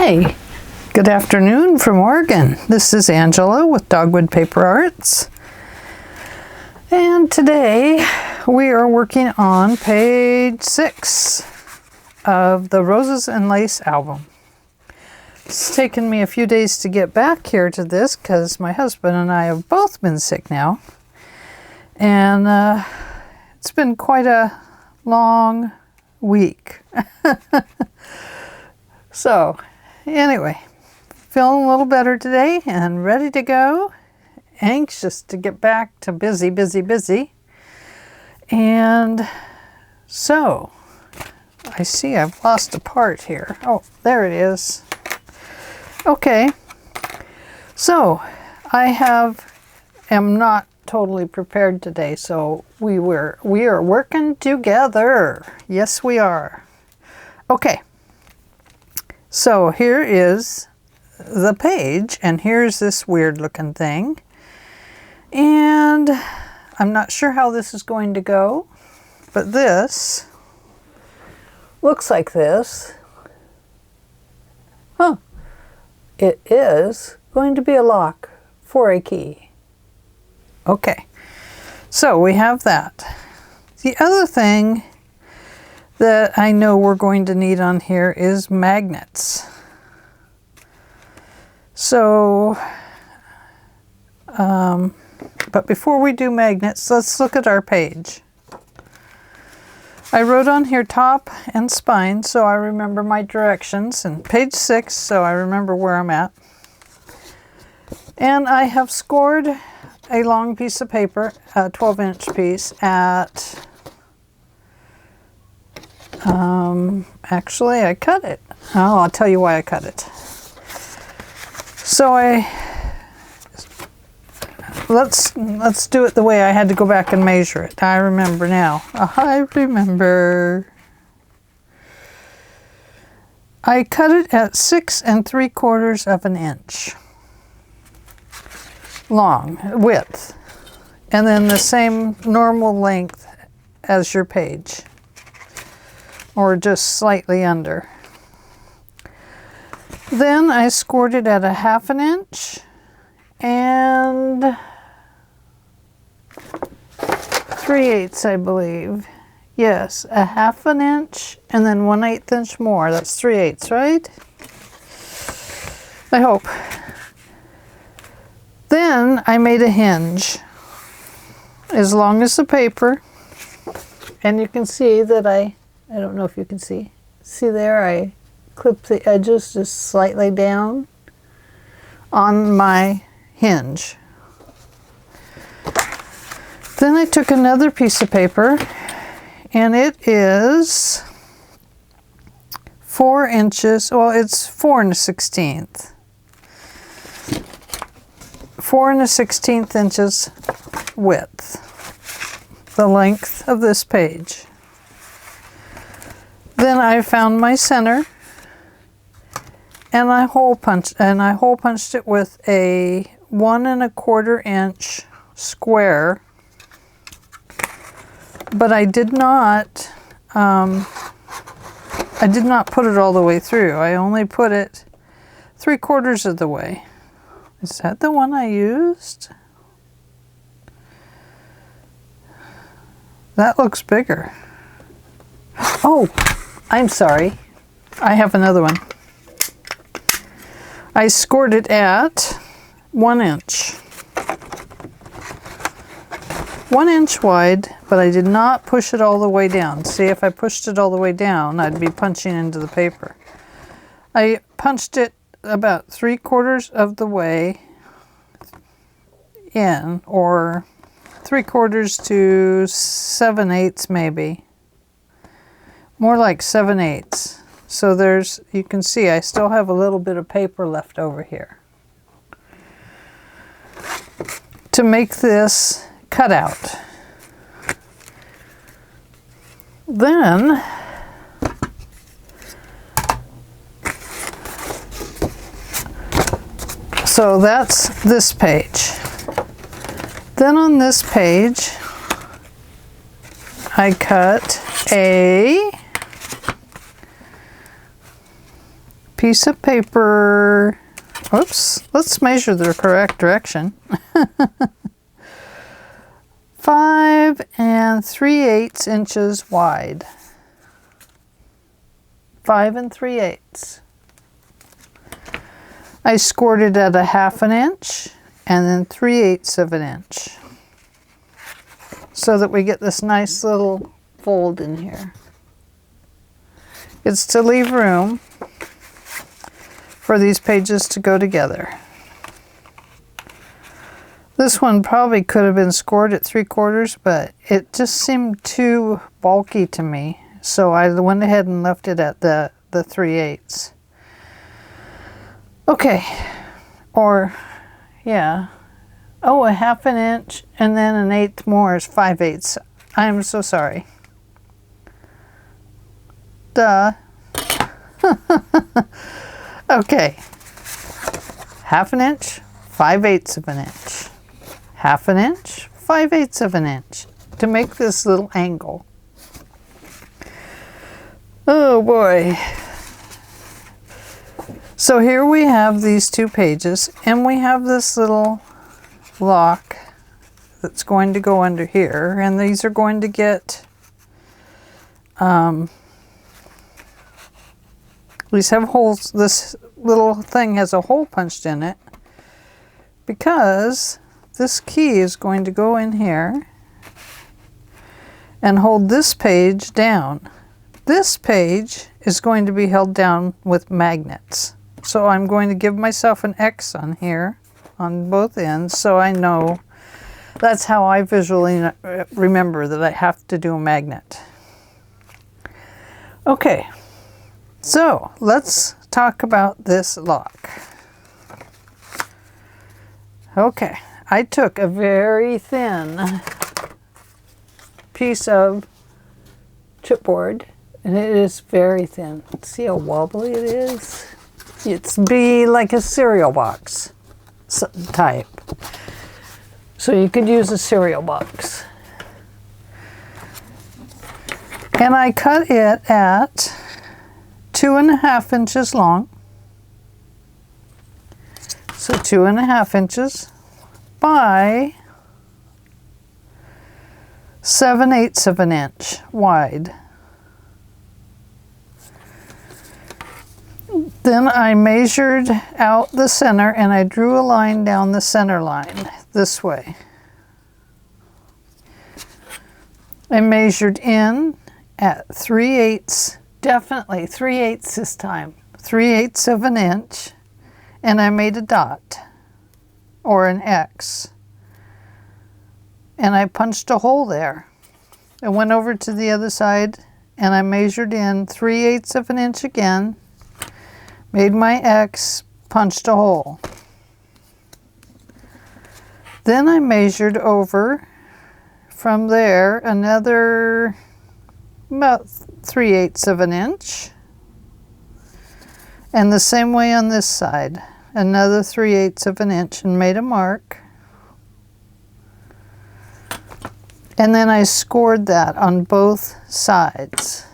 Hi, good afternoon from Oregon. This is Angela with Dogwood Paper Arts. And today we are working on page 6 of the Roses and Lace album. It's taken me a few days to get back here to this because my husband and I have both been sick now. And it's been quite a long week. So anyway, feeling a little better today and ready to go. Anxious to get back to busy. And so I see I've lost a part here. Oh, there it is. Okay. So I am not totally prepared today, so we are working together. Yes, we are. Okay. So here is the page, and here's this weird looking thing. And I'm not sure how this is going to go, but this looks like this. Huh. It is going to be a lock for a key. Okay, so we have that. The other thing that I know we're going to need on here is magnets. So, but before we do magnets, let's look at our page. I wrote on here top and spine, so I remember my directions, and page 6, so I remember where I'm at. And I have scored a long piece of paper, a 12-inch piece, at actually I cut it. Oh, I'll tell you why I cut it. So let's do it the way I had to go back and measure it. I remember now. I remember. I cut it at 6 3/4 of an inch long width, and then the same normal length as your page, or just slightly under. Then I scored it at 1/2 inch and 3/8, I believe. Yes, 1/2 inch and then 1/8 inch more. That's 3/8, right? I hope. Then I made a hinge as long as the paper, and you can see that I don't know if you can see there, I clipped the edges just slightly down on my hinge. Then I took another piece of paper, and it is 4 inches, well, it's 4 1/16. 4 1/16 inches width, the length of this page. Then I found my center, and I hole punched it with a 1 1/4 inch square. But I did not put it all the way through. I only put it 3/4 of the way. Is that the one I used? That looks bigger. Oh, I'm sorry. I have another one. I scored it at 1 inch. 1 inch wide, but I did not push it all the way down. See, if I pushed it all the way down, I'd be punching into the paper. I punched it about 3/4 of the way in, or 3/4 to 7/8 maybe. More like 7/8. So you can see I still have a little bit of paper left over here to make this cutout. Then so that's this page. Then on this page I cut a piece of paper. Oops, let's measure the correct direction. 5 3/8 inches wide. 5 3/8. I scored it at 1/2 inch and then 3/8 of an inch, so that we get this nice little fold in here. It's to leave room for these pages to go together. This one probably could have been scored at 3/4, but it just seemed too bulky to me, so I went ahead and left it at the 3/8. Okay, or yeah, oh, 1/2 inch and then 1/8 more is 5/8. I'm so sorry. Duh. Okay, 1/2 inch, 5/8 of an inch. 1/2 inch, 5/8 of an inch to make this little angle. Oh boy. So here we have these two pages, and we have this little lock that's going to go under here, and these are going to get these have holes. This little thing has a hole punched in it because this key is going to go in here and hold this page down. This page is going to be held down with magnets. So I'm going to give myself an X on here on both ends, so I know that's how I visually remember that I have to do a magnet. Okay, so let's talk about this lock. Okay, I took a very thin piece of chipboard, and it is very thin. See how wobbly it is? It's be like a cereal box type. So you could use a cereal box. And I cut it at 2.5 inches long. So 2.5 inches by 7/8 of an inch wide. Then I measured out the center and I drew a line down the center line this way. I measured in at 3/8, definitely 3/8 this time, 3/8 of an inch, and I made a dot or an X. And I punched a hole there. I went over to the other side and I measured in 3/8 of an inch again, made my X, punched a hole. Then I measured over from there another about 3/8 of an inch. And the same way on this side, another 3/8 of an inch, and made a mark. And then I scored that on both sides.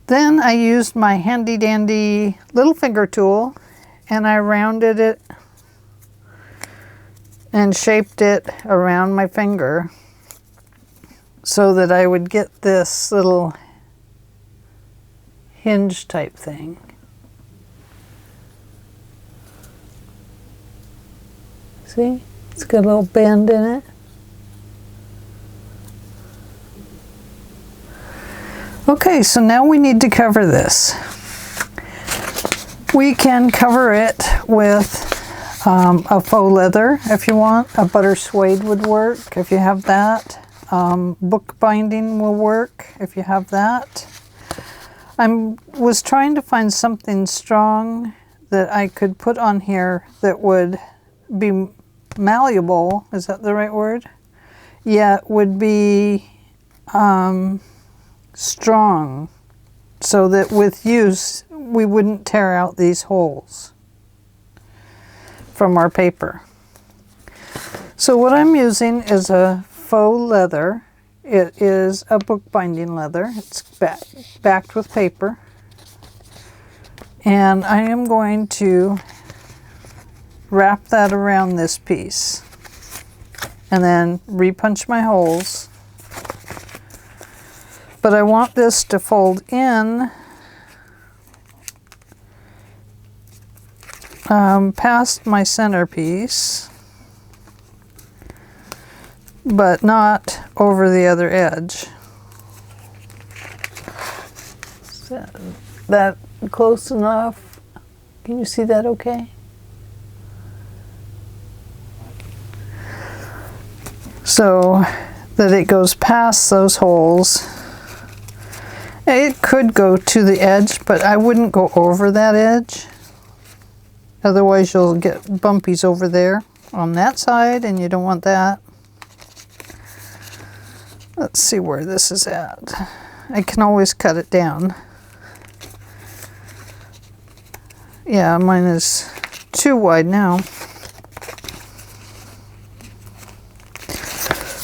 Then I used my handy dandy little finger tool and I rounded it and shaped it around my finger so that I would get this little hinge type thing. See? It's got a little bend in it. Okay, so now we need to cover this. We can cover it with a faux leather if you want. A butter suede would work if you have that. Book binding will work if you have that. I was trying to find something strong that I could put on here that would be malleable. Is that the right word? Yeah, it would be strong, so that with use we wouldn't tear out these holes from our paper. So what I'm using is a faux leather. It is a bookbinding leather. It's backed with paper. And I am going to wrap that around this piece and then repunch my holes. But I want this to fold in past my centerpiece, but not over the other edge. Is that close enough? Can you see that okay? So that it goes past those holes. It could go to the edge, but I wouldn't go over that edge. Otherwise you'll get bumpies over there on that side, and you don't want that. Let's see where this is at. I can always cut it down. Yeah, mine is too wide now.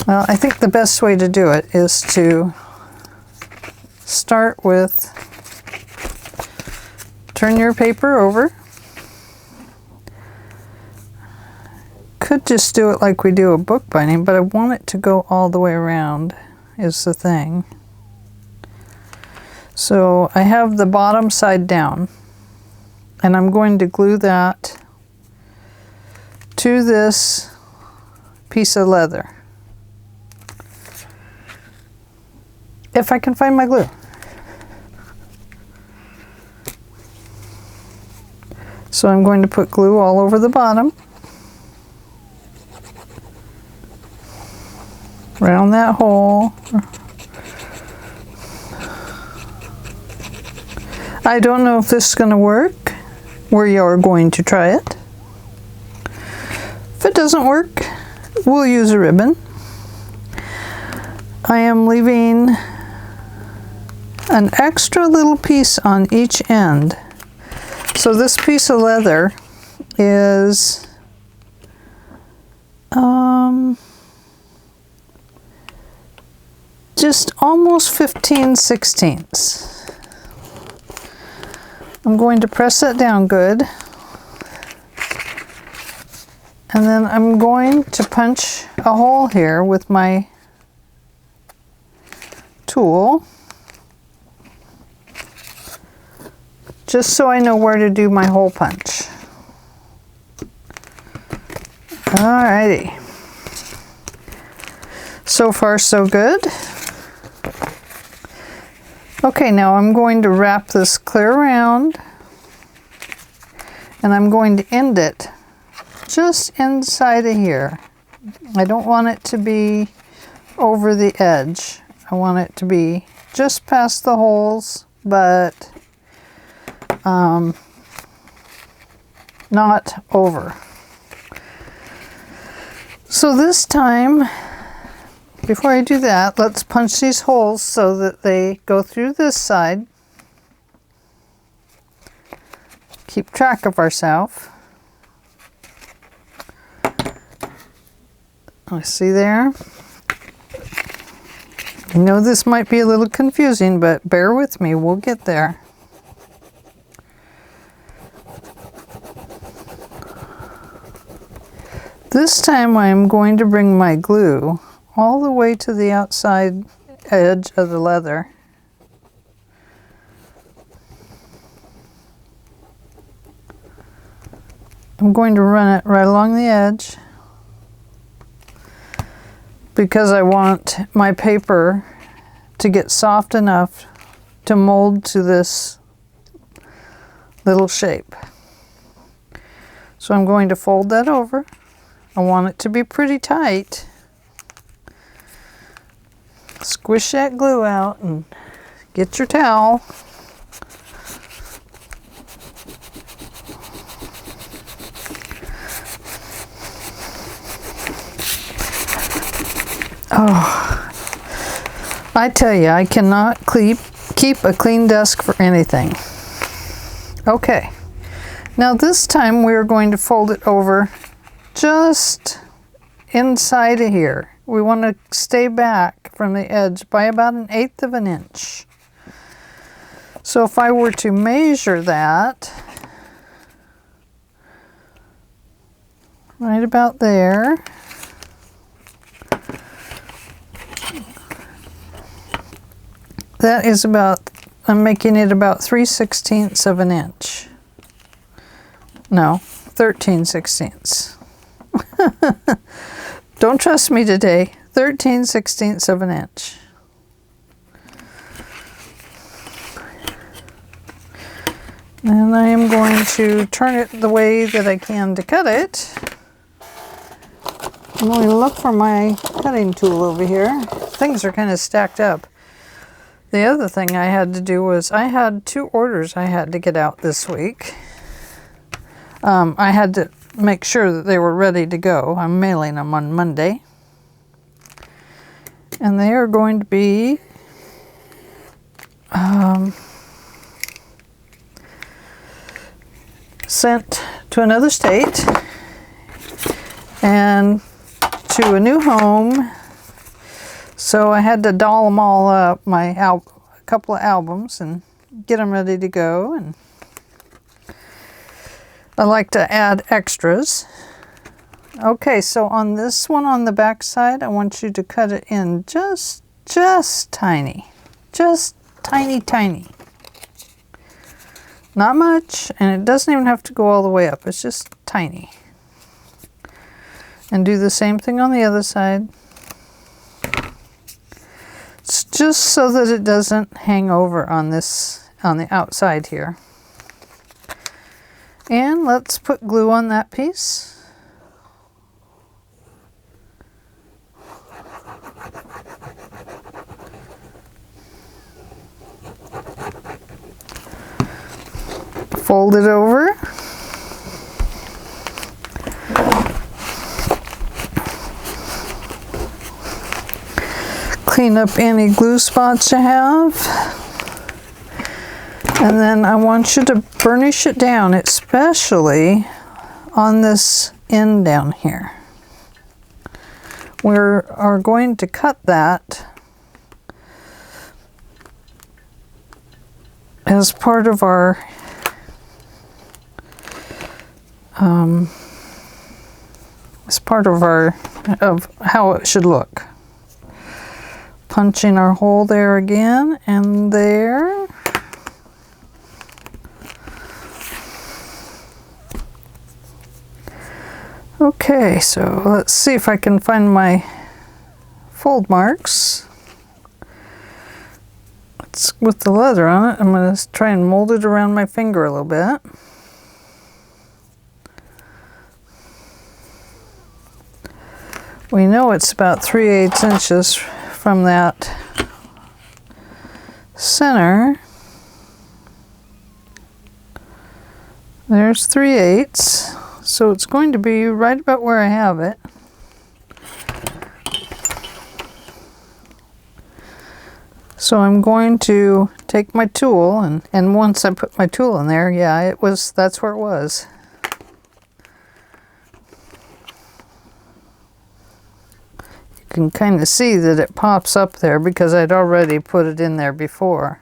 Well, I think the best way to do it is to start with, turn your paper over. Could just do it like we do a book binding, but I want it to go all the way around is the thing. So I have the bottom side down, and I'm going to glue that to this piece of leather. If I can find my glue. So I'm going to put glue all over the bottom, around that hole. I don't know if this is going to work. We are going to try it. If it doesn't work, we'll use a ribbon. I am leaving an extra little piece on each end. So this piece of leather is just almost 15/16. I'm going to press that down good, and then I'm going to punch a hole here with my tool, just so I know where to do my hole punch. Alrighty. So far so good. Okay, now I'm going to wrap this clear around, and I'm going to end it just inside of here. I don't want it to be over the edge. I want it to be just past the holes, but not over. So this time, before I do that, let's punch these holes so that they go through this side. Keep track of ourselves. I see there. I know this might be a little confusing, but bear with me, we'll get there. This time I'm going to bring my glue all the way to the outside edge of the leather. I'm going to run it right along the edge because I want my paper to get soft enough to mold to this little shape. So I'm going to fold that over. I want it to be pretty tight. Squish that glue out and get your towel. Oh, I tell you, I cannot keep a clean desk for anything. Okay, now this time we're going to fold it over just inside of here. We want to stay back from the edge by about 1/8 of an inch. So if I were to measure that, right about there, that is about, I'm making it about 3/16 of an inch. No, 13/16. Don't trust me today. 13/16 of an inch. And I am going to turn it the way that I can to cut it. I'm going to look for my cutting tool over here. Things are kind of stacked up. The other thing I had to do was I had 2 orders I had to get out this week. I had to make sure that they were ready to go. I'm mailing them on Monday. And they are going to be sent to another state and to a new home. So I had to doll them all up, a couple of albums, and get them ready to go. And I like to add extras. Okay, so on this one on the back side, I want you to cut it in just tiny. Just tiny. Not much, and it doesn't even have to go all the way up. It's just tiny. And do the same thing on the other side. It's just so that it doesn't hang over on the outside here. And let's put glue on that piece. Fold it over. Clean up any glue spots you have. And then I want you to burnish it down, especially on this end down here. We are going to cut that as part of our of how it should look. Punching our hole there again and there. Okay, so let's see if I can find my fold marks. With the leather on it, I'm going to try and mold it around my finger a little bit. We know it's about 3/8 inches from that center. There's 3/8, so it's going to be right about where I have it. So I'm going to take my tool, and once I put my tool in there, yeah, that's where it was. You can kind of see that it pops up there because I'd already put it in there before.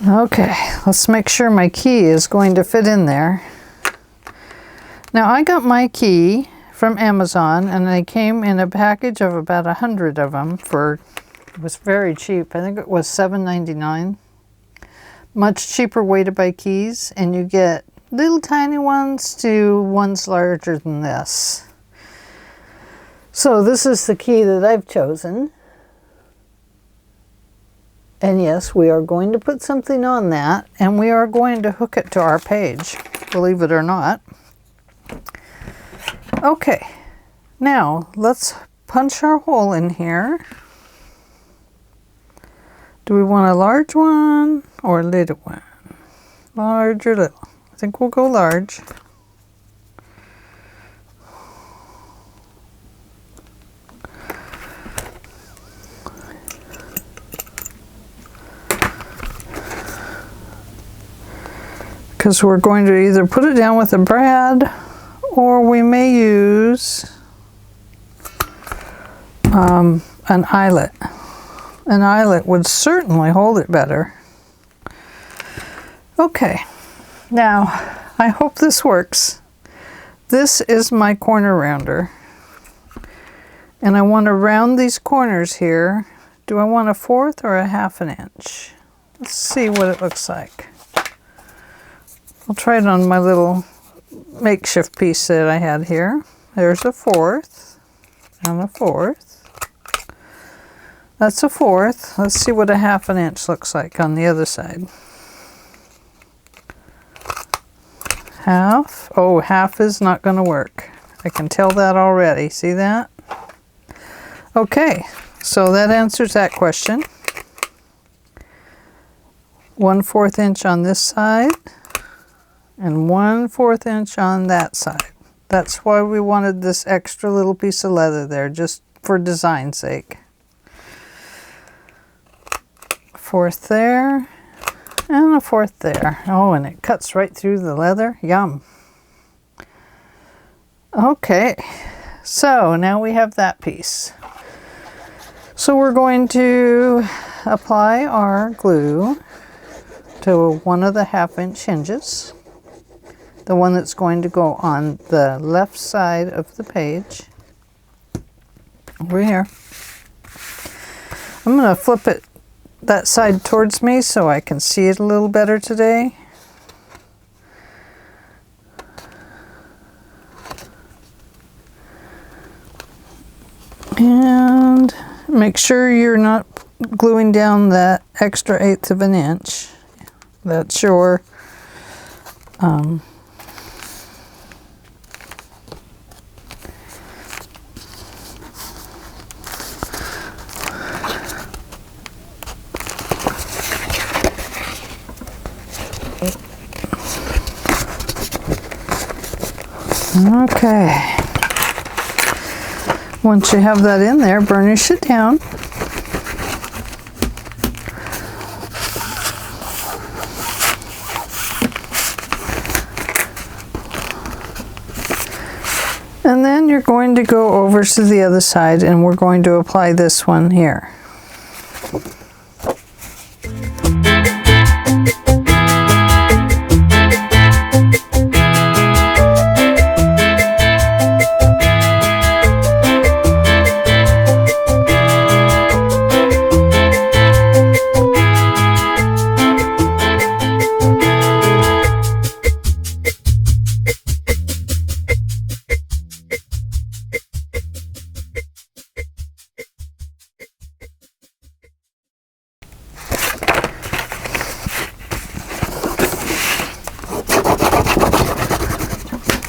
Okay, let's make sure my key is going to fit in there. Now I got my key from Amazon, and they came in a package of about 100 of them it was very cheap. I think it was $7.99. Much cheaper way to buy keys, and you get little tiny ones to ones larger than this. So this is the key that I've chosen. And yes, we are going to put something on that, and we are going to hook it to our page, believe it or not. Okay, now let's punch our hole in here. Do we want a large one or a little one? Large or little? I think we'll go large. Because we're going to either put it down with a brad, or we may use an eyelet. An eyelet would certainly hold it better. Okay, now I hope this works. This is my corner rounder. And I want to round these corners here. Do I want a 1/4 or a 1/2 inch? Let's see what it looks like. I'll try it on my little makeshift piece that I had here. There's a 1/4 and a 1/4. That's a 1/4. Let's see what a 1/2 inch looks like on the other side. Half. Oh, half is not going to work. I can tell that already. See that? Okay, so that answers that question. 1/4 inch on this side and 1/4 inch on that side. That's why we wanted this extra little piece of leather there, just for design's sake. 1/4 there and a 1/4 there. Oh, and it cuts right through the leather. Yum. Okay, so now we have that piece. So we're going to apply our glue to one of the 1/2 inch hinges, the one that's going to go on the left side of the page, over here. I'm going to flip it that side towards me so I can see it a little better today. And make sure you're not gluing down that extra 1/8 of an inch. That's your okay. Once you have that in there, burnish it down. And then you're going to go over to the other side and we're going to apply this one here.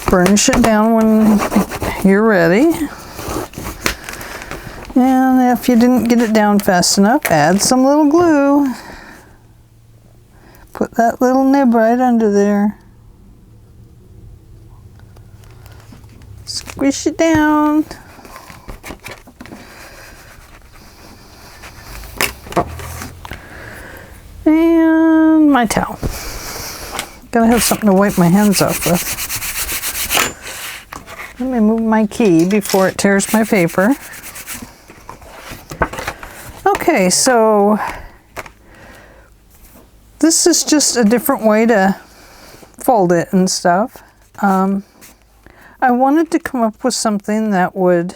Burnish it down when you're ready. And if you didn't get it down fast enough, add some little glue. Put that little nib right under there. Squish it down. And my towel. Gotta have something to wipe my hands off with. Let me move my key before it tears my paper. Okay, so this is just a different way to fold it and stuff. I wanted to come up with something that would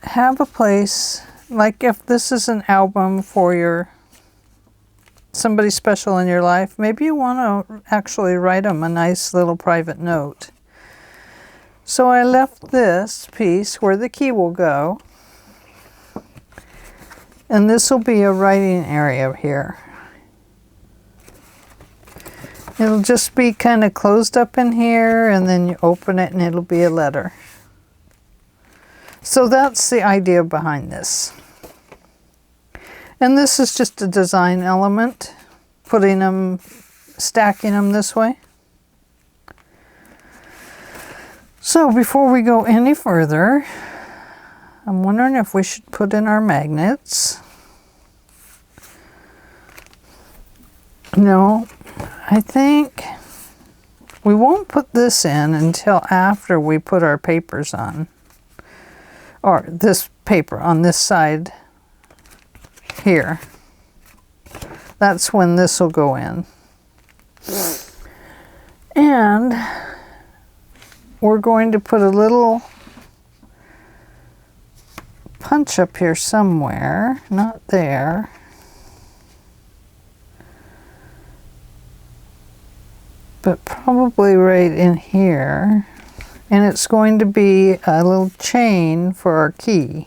have a place, like if this is an album for somebody special in your life, maybe you want to actually write them a nice little private note. So I left this piece where the key will go, and this will be a writing area here. It'll just be kind of closed up in here, and then you open it and it'll be a letter. So that's the idea behind this. And this is just a design element, stacking them this way. So before we go any further, I'm wondering if we should put in our magnets. No, I think we won't put this in until after we put our papers on. or this paper on this side here. That's when this will go in. And we're going to put a little punch up here somewhere, not there. But probably right in here. And it's going to be a little chain for our key.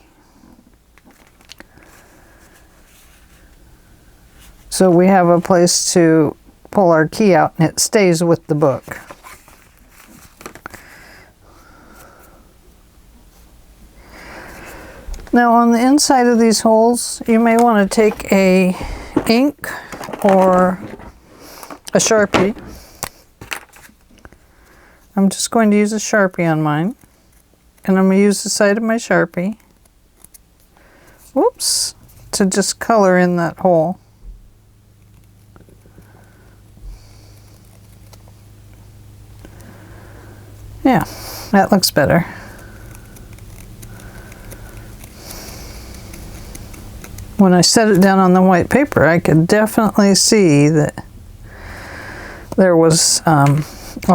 So we have a place to pull our key out and it stays with the book. Now on the inside of these holes, you may want to take a ink or a Sharpie. I'm just going to use a Sharpie on mine. And I'm going to use the side of my Sharpie, whoops, to just color in that hole. Yeah, that looks better. When I set it down on the white paper, I could definitely see that there was a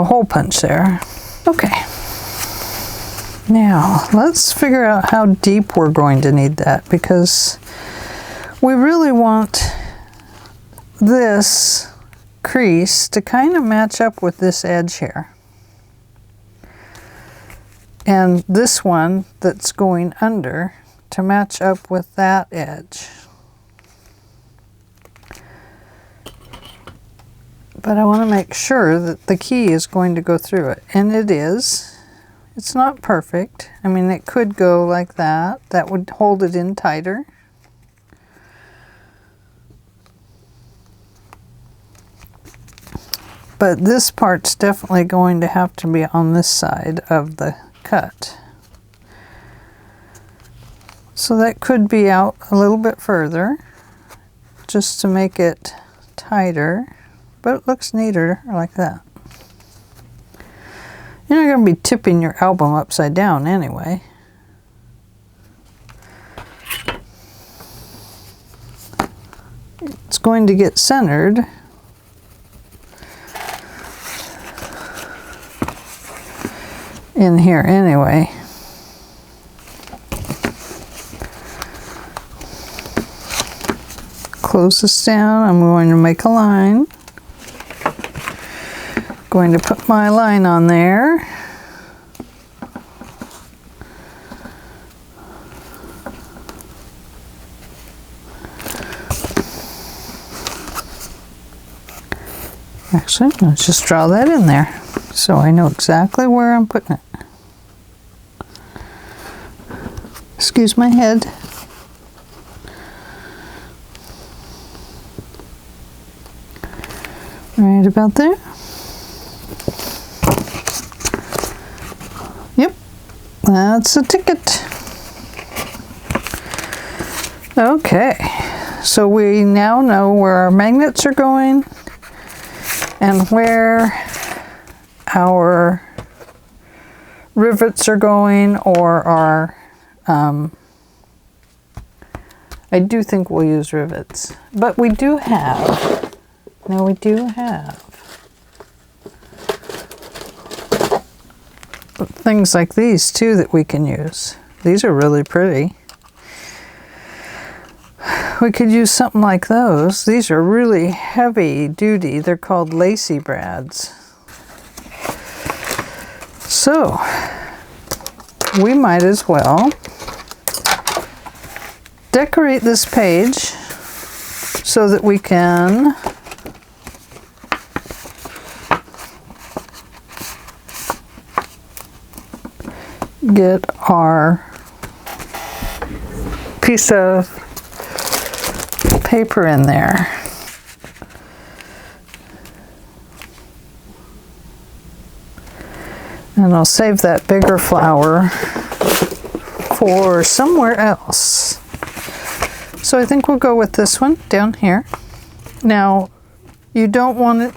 hole punch there. Okay. Now, let's figure out how deep we're going to need that, because we really want this crease to kind of match up with this edge here. And this one that's going under to match up with that edge. But I want to make sure that the key is going to go through it. And it is. It's not perfect. I mean, it could go like that. That would hold it in tighter. But this part's definitely going to have to be on this side of the cut. So that could be out a little bit further, just to make it tighter, but it looks neater like that. You're not going to be tipping your album upside down anyway. It's going to get centered. In here anyway. Close this down. I'm going to make a line. Going to put my line on there. Actually, let's just draw that in there so I know exactly where I'm putting it. Excuse my head. Right about there. Yep, that's a ticket. Okay, so we now know where our magnets are going and where our rivets are going, or our I do think we'll use rivets, but we do have, now we do have things like these too that we can use. These are really pretty. We could use something like those. These are really heavy duty. They're called lacy brads. So we might as well decorate this page so that we can get our piece of paper in there. And I'll save that bigger flower for somewhere else. So I think we'll go with this one down here. Now, you don't want it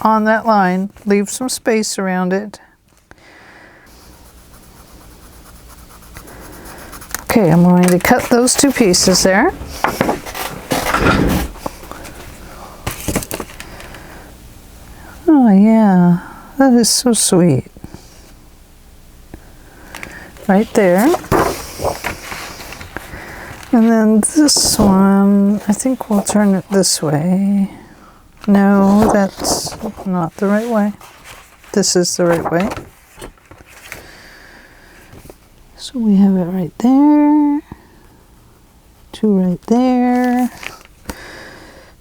on that line. Leave some space around it. Okay, I'm going to cut those two pieces there. Oh yeah, that is so sweet. Right there. And then this one, I think we'll turn it this way. No, that's not the right way. This is the right way. So we have it right there, two right there,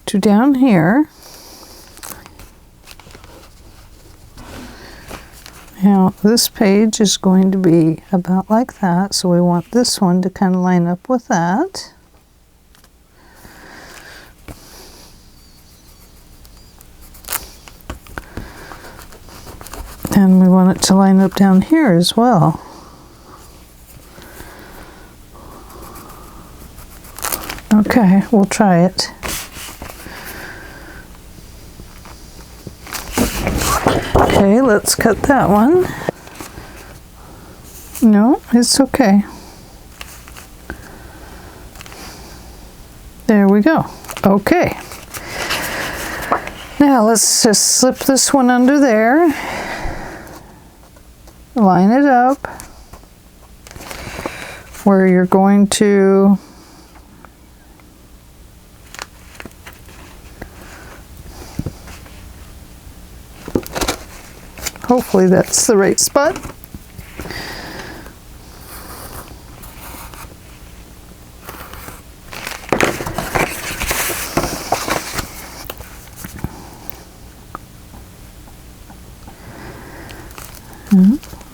two down here. Now this page is going to be about like that, so we want this one to kind of line up with that. And we want it to line up down here as well. Okay, we'll try it. Okay, let's cut that one. No, it's okay. There we go. Okay. Now let's just slip this one under there. Line it up where you're going to hopefully that's the right spot.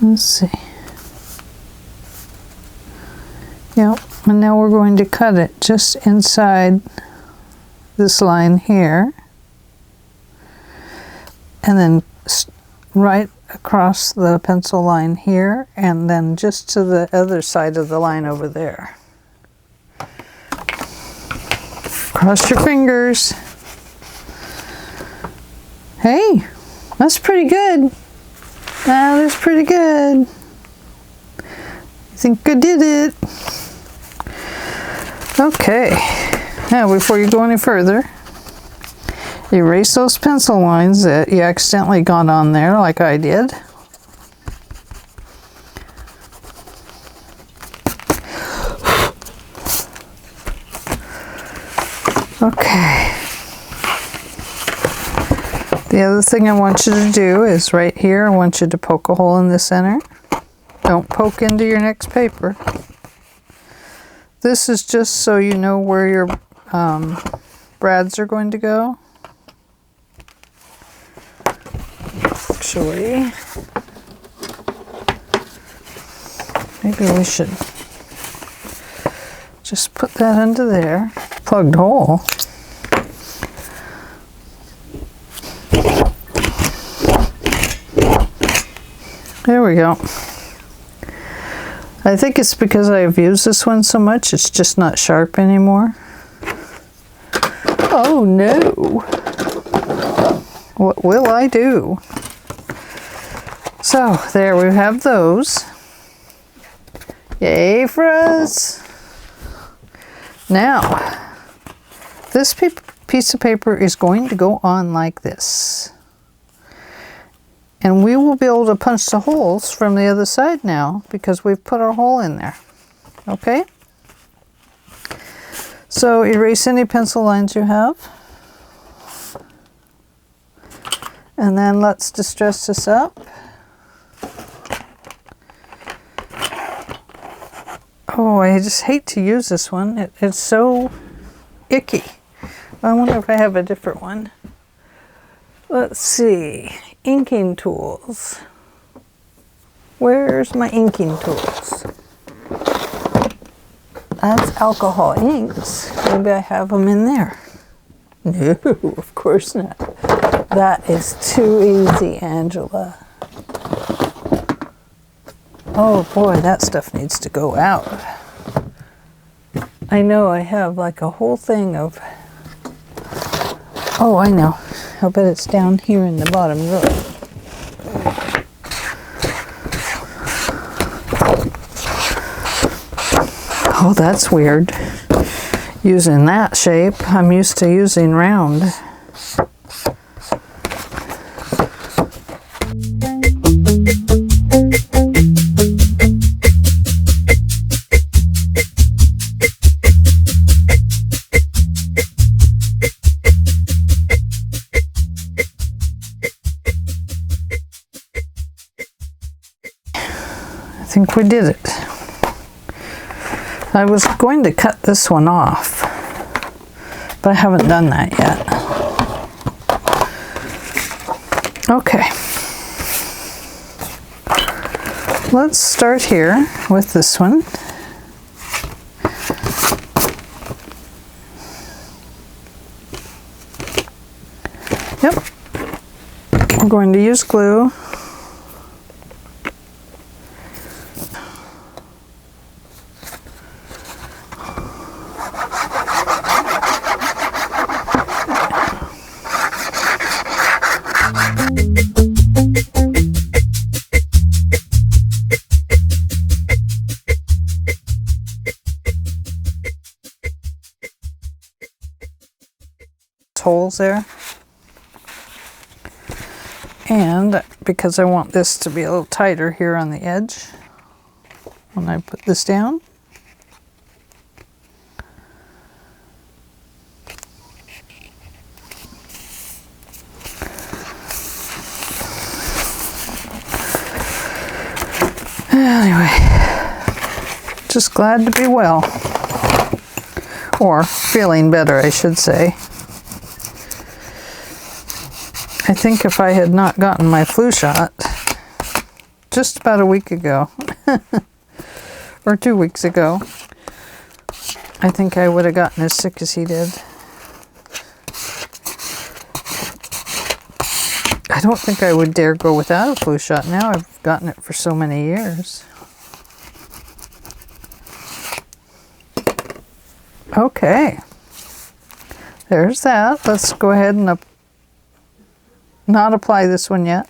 Let's see. Yep, and now we're going to cut it just inside this line here, and then right across the pencil line here, and then just to the other side of the line over there. Cross your fingers. Hey, that's pretty good. That is pretty good. I think I did it. Okay, now before you go any further, erase those pencil lines that you accidentally got on there like I did. Okay. The other thing I want you to do is right here, I want you to poke a hole in the center. Don't poke into your next paper. This is just so you know where your brads are going to go. Actually, maybe we should just put that under there. Plugged hole. There we go. I think it's because I've used this one so much, it's just not sharp anymore. Oh no! What will I do? So, there we have those. Yay for us! Now, this piece of paper is going to go on like this. And we will be able to punch the holes from the other side now because we've put our hole in there. Okay? So erase any pencil lines you have. And then let's distress this up. Oh, I just hate to use this one. It's so icky. I wonder if I have a different one. Let's see. Inking tools. Where's my inking tools? That's alcohol inks. Maybe I have them in there. No, of course not. That is too easy, Angela. Oh boy, that stuff needs to go out. I know I have like a whole thing of... Oh, I know. I'll bet it's down here in the bottom row. Oh, that's weird. Using that shape. I'm used to using round. I think we did it. I was going to cut this one off, but I haven't done that yet. Okay. Let's start here with this one. Yep. We're going to use glue. Holes there, and because I want this to be a little tighter here on the edge when I put this down, anyway, just glad to be well, or feeling better, I should say. I think if I had not gotten my flu shot just about a week ago, or 2 weeks ago, I think I would have gotten as sick as he did. I don't think I would dare go without a flu shot now. I've gotten it for so many years. Okay. There's that. Let's go ahead and not apply this one yet.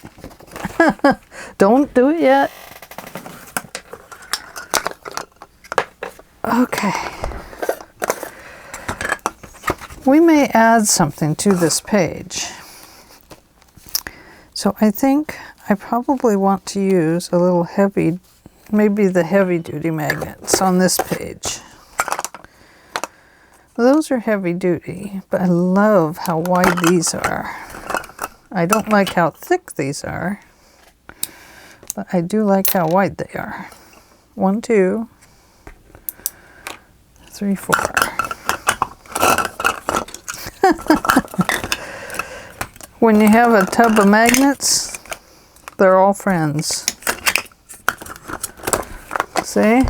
Don't do it yet. Okay. We may add something to this page. So I think I probably want to use a little heavy, maybe the heavy duty magnets on this page. Those are heavy duty, but I love how wide these are. I don't like how thick these are, but I do like how wide they are. 1, 2, 3, 4. When you have a tub of magnets, they're all friends. See?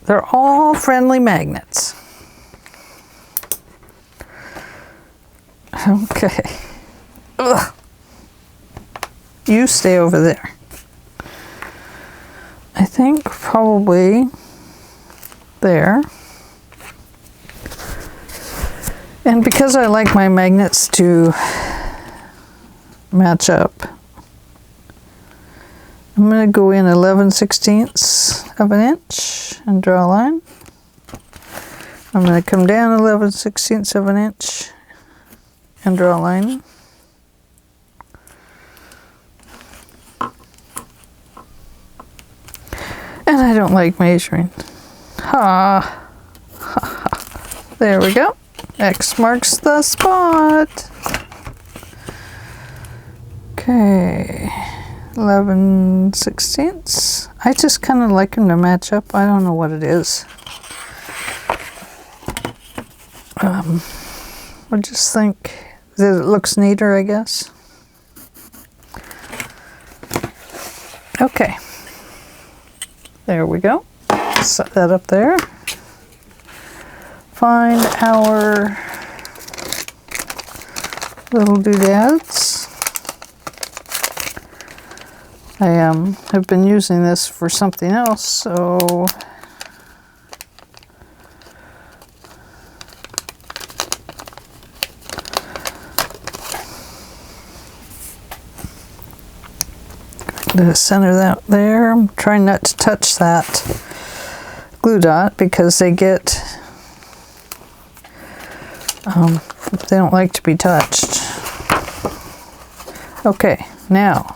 They're all friendly magnets. Okay. Ugh. You stay over there. I think probably there. And because I like my magnets to match up, I'm going to go in 11/16 of an inch and draw a line. I'm going to come down 11/16 of an inch and draw a line. And I don't like measuring. Ha! There we go. X marks the spot. Okay. 11/16. I just kind of like them to match up. I don't know what it is. I just think that it looks neater, I guess. Okay. There we go. Set that up there. Find our little doodads. I have been using this for something else, so gonna center that there. I'm trying not to touch that glue dot because they get, they don't like to be touched. Okay, now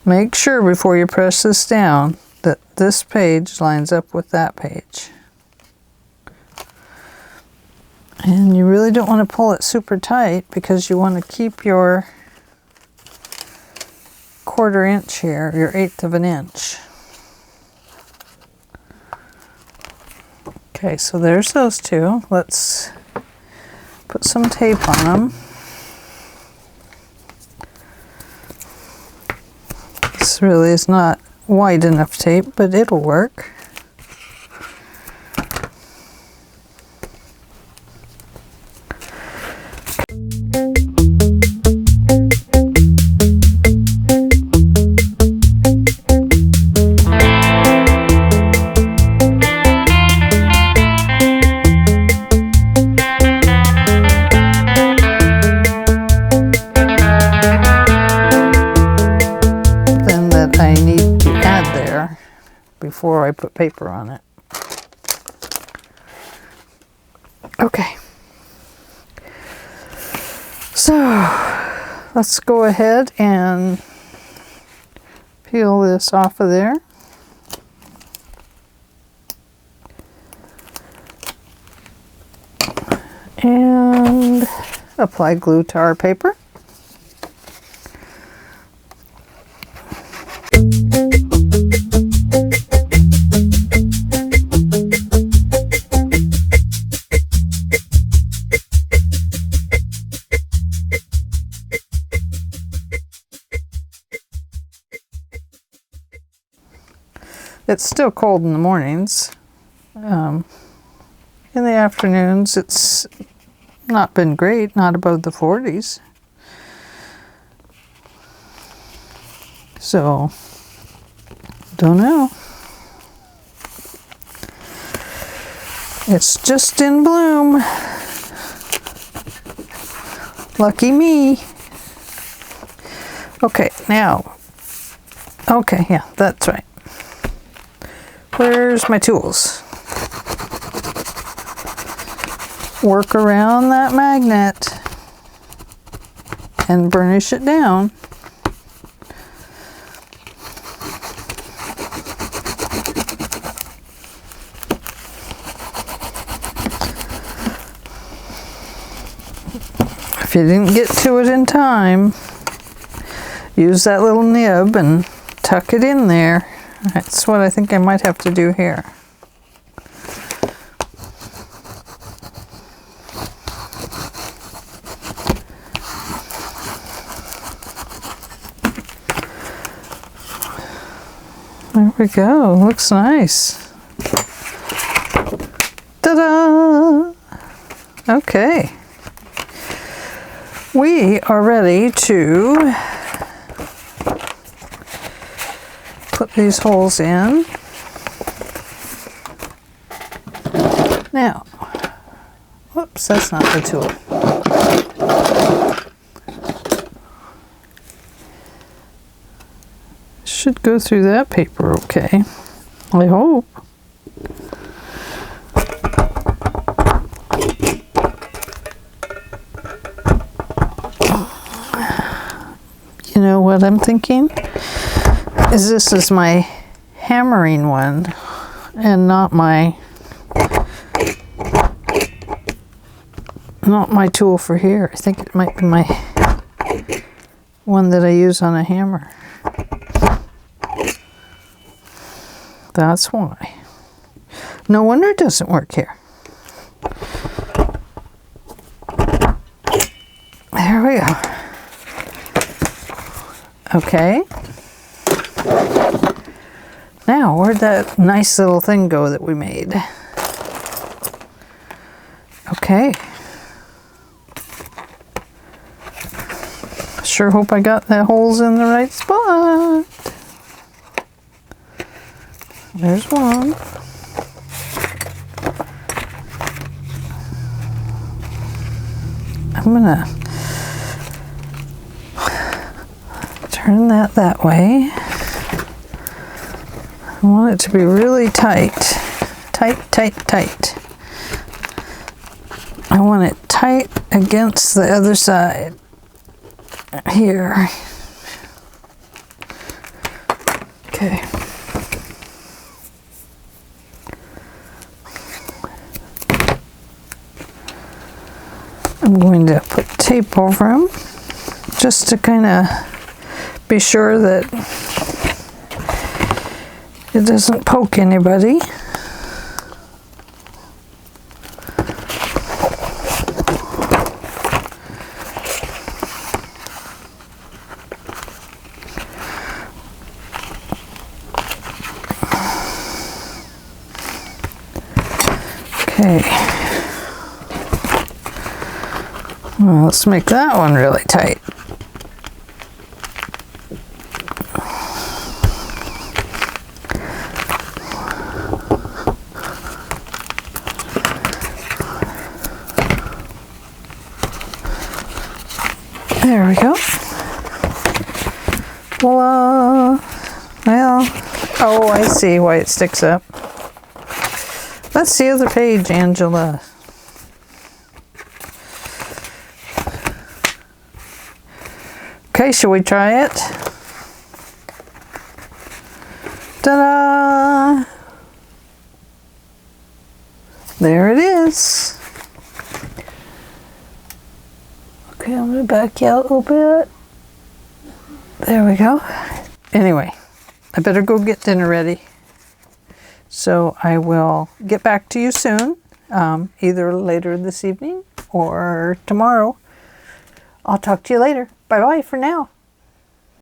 make sure before you press this down that this page lines up with that page. And you really don't want to pull it super tight because you want to keep your 1/4 inch here, your 1/8 of an inch. Okay, so there's those two. Let's put some tape on them. This really is not wide enough tape, but it'll work. Before I put paper on it. Okay. So let's go ahead and peel this off of there. And apply glue to our paper. It's still cold in the mornings. In the afternoons, it's not been great, not above the 40s. So, don't know. It's just in bloom. Lucky me. Okay, now. Okay, yeah, that's right. Where's my tools? Work around that magnet and burnish it down. If you didn't get to it in time, use that little nib and tuck it in there. That's what I think I might have to do here. There we go. Looks nice. Ta-da! Okay. We are ready to put these holes in. Now, whoops, that's not the tool. Should go through that paper okay, I hope. You know what I'm thinking? This is my hammering one and not my tool for here. I think it might be my one that I use on a hammer. That's why. No wonder it doesn't work here. There we go. Okay. Now, where'd that nice little thing go that we made? Okay. Sure hope I got the holes in the right spot. There's one. I'm gonna turn that way. I want it to be really tight. Tight, tight, tight. I want it tight against the other side. Here. Okay. I'm going to put tape over them just to kind of be sure that it doesn't poke anybody. Okay. Well, let's make that one really tight. There we go. Voila. Well, oh, I see why it sticks up. That's the other page, Angela. Okay, shall we try it? Ta-da! There it is. Okay, I'm going to back you out a little bit. There we go. Anyway, I better go get dinner ready. So I will get back to you soon, either later this evening or tomorrow. I'll talk to you later. Bye-bye for now.